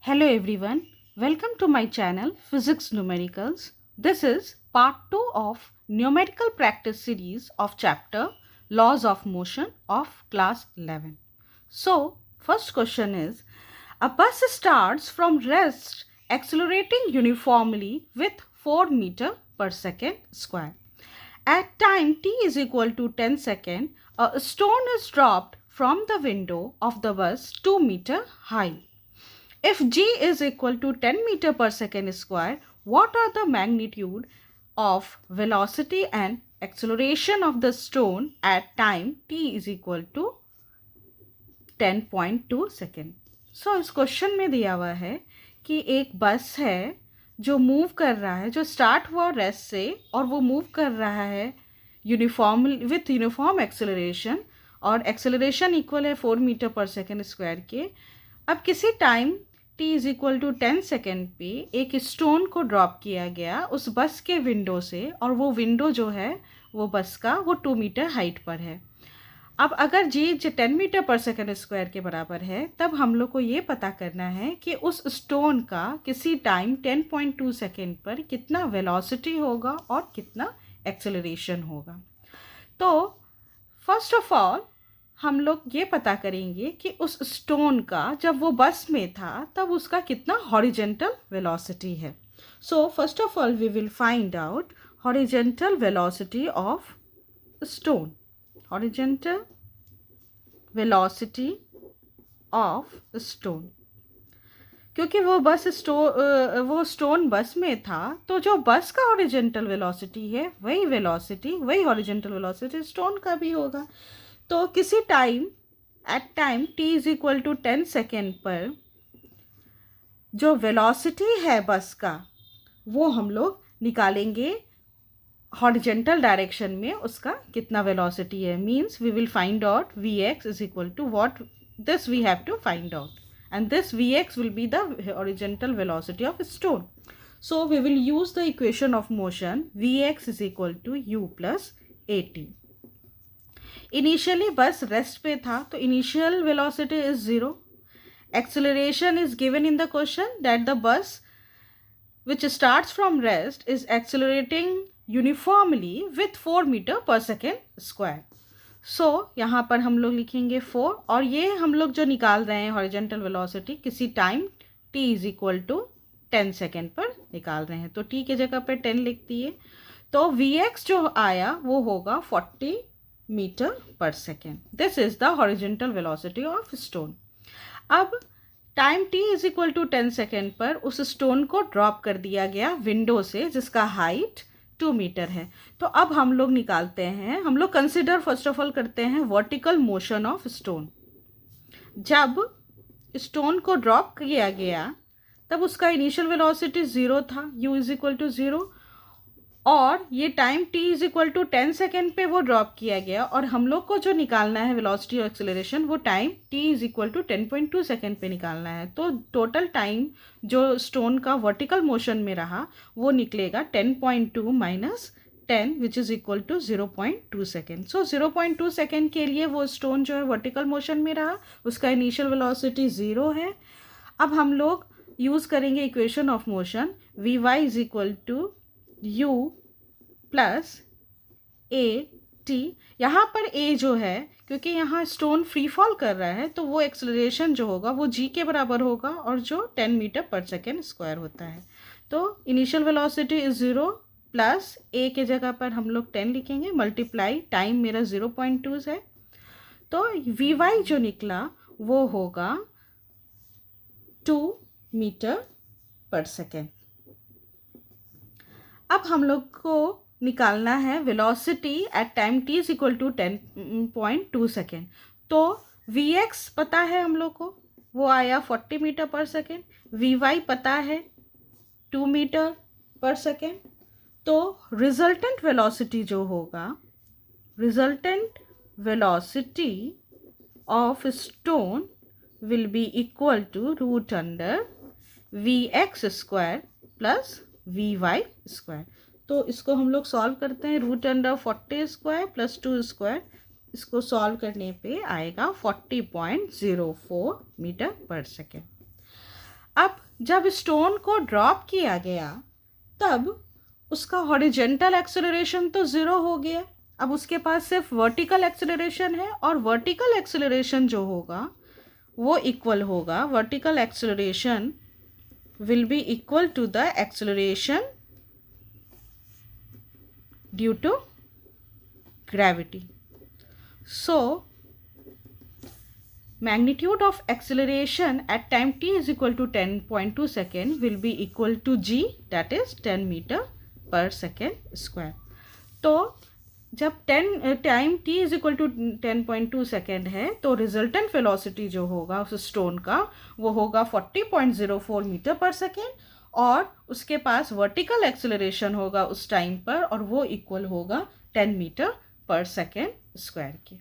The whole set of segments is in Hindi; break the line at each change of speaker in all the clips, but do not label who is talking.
Hello everyone, welcome to my channel Physics Numericals. This is part 2 of numerical practice series of chapter Laws of Motion of class 11. So, first question is, a bus starts from rest accelerating uniformly with 4 meter per second square. At time t is equal to 10 seconds, a stone is dropped from the window of the bus 2 meter high. If g is equal to 10 meter per second square, what are the magnitude of velocity and acceleration of the stone at time t is equal to 10.2 second. So इस क्वेश्चन में दिया हुआ है कि एक बस है जो मूव कर रहा है, जो स्टार्ट हुआ रेस्ट से और वो मूव कर रहा है यूनिफॉर्म एक्सेलरेशन, और एक्सेलरेशन इक्वल है 4 मीटर पर सेकेंड स्क्वायर के. अब किसी time t is equal to 10 second पे एक स्टोन को ड्रॉप किया गया उस बस के विंडो से, और वो विंडो जो है वो बस का वो 2 मीटर हाइट पर है. अब अगर जी 10 मीटर पर सेकेंड स्क्वायर के बराबर है, तब हम लोग को ये पता करना है कि उस स्टोन का किसी टाइम 10.2 सेकेंड पर कितना वेलोसिटी होगा और कितना एक्सेलरेशन होगा. तो फर्स्ट ऑफ ऑल हम लोग ये पता करेंगे कि उस स्टोन का जब वो बस में था तब उसका कितना हॉरिजेंटल वेलोसिटी है. So first of all we will find out horizontal velocity of stone. Horizontal velocity of stone, क्योंकि वो स्टोन बस में था, तो जो बस का हॉरिजेंटल वेलोसिटी है वही हॉरिजेंटल वेलोसिटी स्टोन का भी होगा. तो किसी at time t is equal to 10 second पर जो वेलोसिटी है बस का वो हम लोग निकालेंगे हॉरिजेंटल डायरेक्शन में उसका कितना वेलोसिटी है. Means we will find out vx is equal to what this we have to find out, and this vx will be the horizontal velocity of stone. So we will use the equation of motion vx is equal to u plus at. Initially बस रेस्ट पे था तो initial velocity is 0. Acceleration is given in the question that the bus which starts from rest is accelerating uniformly with 4 meter per second square. So यहाँ पर हम लोग लिखेंगे 4, और ये हम लोग जो निकाल रहे हैं हॉरिजेंटल वेलोसिटी किसी time t is equal to 10 second पर निकाल रहे हैं, तो t के जगह पर 10 लिख दिए. तो vx जो आया वो होगा 40 मीटर पर second. This is the horizontal velocity of stone. अब time t is equal to 10 second पर उस स्टोन को ड्रॉप कर दिया गया विंडो से जिसका हाइट 2 मीटर है. तो अब हम लोग निकालते हैं, हम लोग कंसिडर फर्स्ट ऑफ ऑल करते हैं वर्टिकल मोशन ऑफ स्टोन. जब स्टोन को ड्रॉप किया गया तब उसका इनिशियल वेलोसिटी 0 था, u इज इक्वल टू 0, और ये time t is equal to 10 second पे वो ड्रॉप किया गया, और हम लोग को जो निकालना है वेलोसिटी और एक्सेलरेशन वो time t is equal to 10.2 second पे निकालना है. तो टोटल टाइम जो स्टोन का वर्टिकल मोशन में रहा वो निकलेगा 10.2 minus 10 which is equal to 0.2 second. So 0.2 second के लिए वो स्टोन जो है वर्टिकल मोशन में रहा, उसका इनिशियल वेलोसिटी 0 है. अब हम लोग यूज़ करेंगे equation of motion v y is equal to u plus a t. यहाँ पर a जो है क्योंकि यहाँ स्टोन फ्री फॉल कर रहा है तो वो एक्सेलरेशन जो होगा वो g के बराबर होगा, और जो 10 मीटर पर सेकेंड स्क्वायर होता है. तो initial velocity is 0 plus a के जगह पर हम लोग 10 लिखेंगे, मल्टीप्लाई टाइम मेरा 0.2 है, तो वी वाई जो निकला वो होगा 2 मीटर पर सेकेंड. अब हम लोग को निकालना है velocity at time t is equal to 10.2 second. तो vx पता है हम लोग को, वो आया 40 मीटर पर सेकेंड. vy पता है 2 मीटर पर सेकेंड. तो रिजल्टेंट वेलोसिटी जो होगा, resultant velocity of stone will be equal to root under vx square plus vy square. तो इसको हम लोग सॉल्व करते हैं, root under 40 square plus 2 square, इसको सॉल्व करने पे आएगा 40.04 मीटर पर सेकेंड. अब जब स्टोन को ड्रॉप किया गया तब उसका हॉरिजेंटल एक्सेलरेशन तो ज़ीरो हो गया, अब उसके पास सिर्फ वर्टिकल एक्सेलरेशन है, और वर्टिकल एक्सेलरेशन जो होगा वो इक्वल होगा, vertical acceleration will be equal to the acceleration due to gravity. So magnitude of acceleration at time t is equal to 10.2 second will be equal to g, that is 10 meter per second square. तो जब time t is equal to 10.2 second है तो रिजल्टेंट वेलोसिटी जो होगा उस स्टोन का वो होगा 40.04 मीटर पर सेकेंड, और उसके पास वर्टिकल एक्सेलरेशन होगा उस टाइम पर और वो इक्वल होगा 10 मीटर पर सेकेंड स्क्वायर के.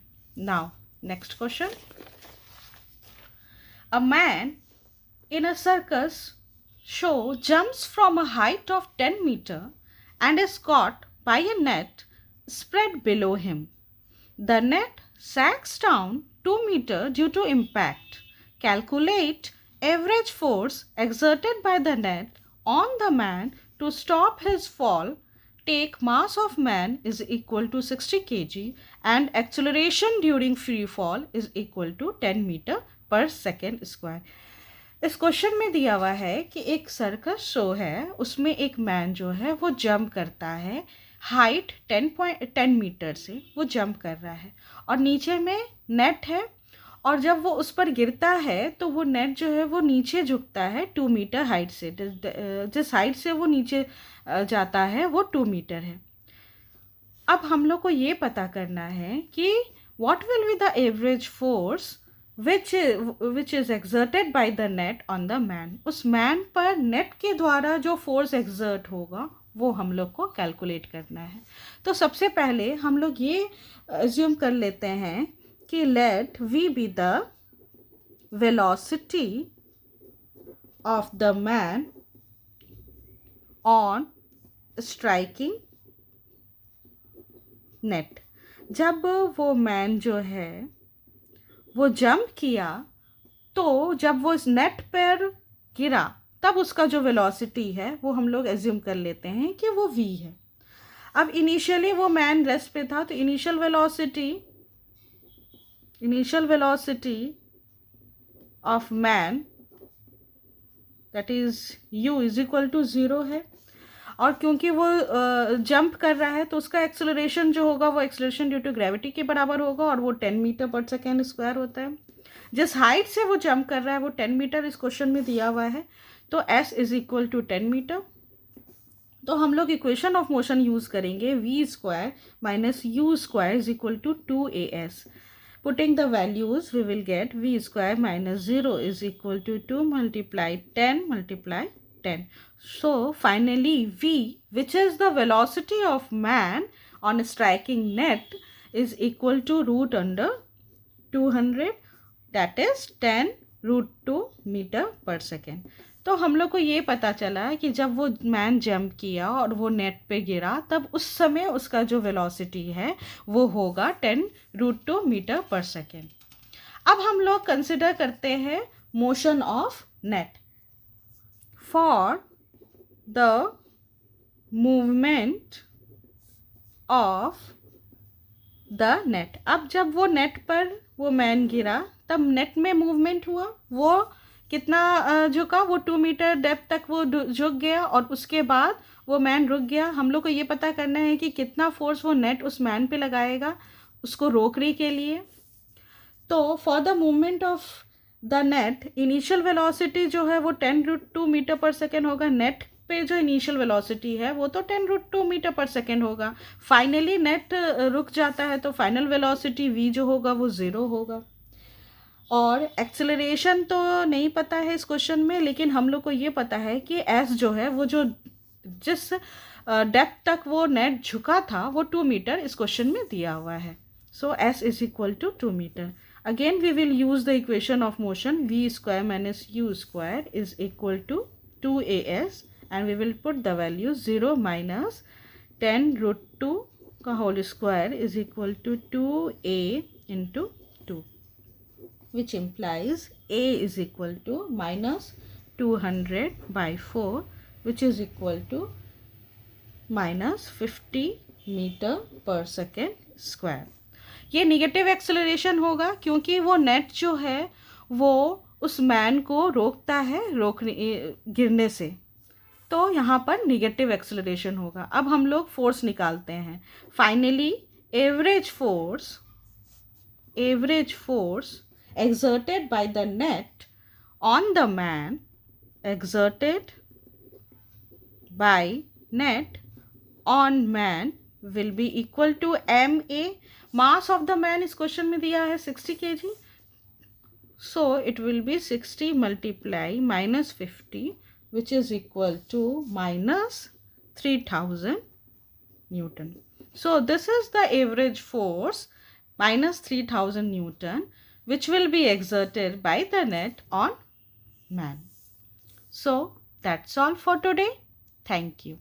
Now next question. A man in a circus show jumps from a height of 10 metre and is caught by a net spread below him. The net sags down 2 meters due to impact. Calculate average force exerted by the net on the man to stop his fall. Take mass of man is equal to 60 kg and acceleration during free fall is equal to 10 meter per second square. इस क्वेश्चन में दिया हुआ है कि एक सर्कस शो है, उसमें एक मैन जो है वो जंप करता है, हाइट 10 मीटर से वो जंप कर रहा है और नीचे में नेट है, और जब वो उस पर गिरता है तो वो नेट जो है वो नीचे झुकता है 2 मीटर हाइट से, जिस हाइट से वो नीचे जाता है वो 2 मीटर है. अब हम लोग को ये पता करना है कि what will be the average force which is exerted by the net on the man. उस मैन पर नेट के द्वारा जो फोर्स एक्सर्ट होगा वो हम लोग को कैलकुलेट करना है. तो सबसे पहले हम लोग ये अज्यूम कर लेते हैं कि let v be the velocity of the man on striking net. जब वो मैन जो है वो जंप किया तो जब वो इस नेट पर गिरा तब उसका जो वेलोसिटी है वो हम लोग एज्यूम कर लेते हैं कि वो v है. अब इनिशियली वो मैन रेस्ट पे था तो initial velocity of man that is u is equal to 0 है, और क्योंकि वो जंप कर रहा है तो उसका एक्सेलरेशन जो होगा वो एक्सेलरेशन ड्यू टू ग्रेविटी के बराबर होगा, और वो 10 मीटर पर सेकेंड स्क्वायर होता है. जिस हाइट से वो जंप कर रहा है वो 10 मीटर इस क्वेश्चन में दिया हुआ है, तो s is equal to 10 metre. तो हम लोग इक्वेशन ऑफ मोशन यूज़ करेंगे v square minus u square is equal to 2as. Putting the values we will get v square minus 0 is equal to 2 multiply 10 multiply 10. So finally v, which is the velocity of man on striking net, is equal to root under 200, that is 10 root 2 meter per second. तो हम लोग को ये पता चला कि जब वो मैन जंप किया और वो नेट पे गिरा तब उस समय उसका जो वेलोसिटी है वो होगा 10 रूट 2 मीटर पर सेकेंड. अब हम लोग कंसिडर करते हैं motion of net. For the movement of the net, अब जब वो नेट पर वो मैन गिरा तब नेट में मूवमेंट हुआ, वो कितना झुका, वो 2 मीटर डेप्थ तक वो झुक गया और उसके बाद वो मैन रुक गया. हम लोग को ये पता करना है कि कितना फोर्स वो नेट उस मैन पे लगाएगा उसको रोकने के लिए. तो for the movement of the net initial velocity जो है वो 10 रूट 2 मीटर पर सेकेंड होगा. नेट पे जो इनिशियल वेलोसिटी है वो तो 10 रूट 2 मीटर पर सेकेंड होगा. फाइनली नेट रुक जाता है तो फाइनल वेलोसिटी v जो होगा वो 0 होगा. और एक्सेलरेशन तो नहीं पता है इस क्वेश्चन में, लेकिन हम लोग को ये पता है कि s जो है वो जो जिस डेप्थ तक वो नेट झुका था वो 2 मीटर इस क्वेश्चन में दिया हुआ है. So s is equal to 2 metre. Again we will use the equation of motion v square minus u square is equal to 2as and we will put the value 0 minus 10 root 2 का whole square is equal to 2a into 2, which implies a is equal to minus 200/4 which is equal to -50 metre पर सेकेंड स्क्वायर। ये निगेटिव एक्सेलरेशन होगा क्योंकि वो नेट जो है वो उस मैन को रोकता है गिरने से, तो यहाँ पर निगेटिव एक्सेलरेशन होगा। अब हम लोग फोर्स निकालते हैं। Finally average force exerted by the net on the man, exerted by net on man will be equal to ma. Mass of the man इस क्वेश्चन में दिया है 60 kg, so it will be 60 multiply -50 which is equal to -3000 Newton. So this is the average force -3000 Newton which will be exerted by the net on man. So that's all for today. Thank you.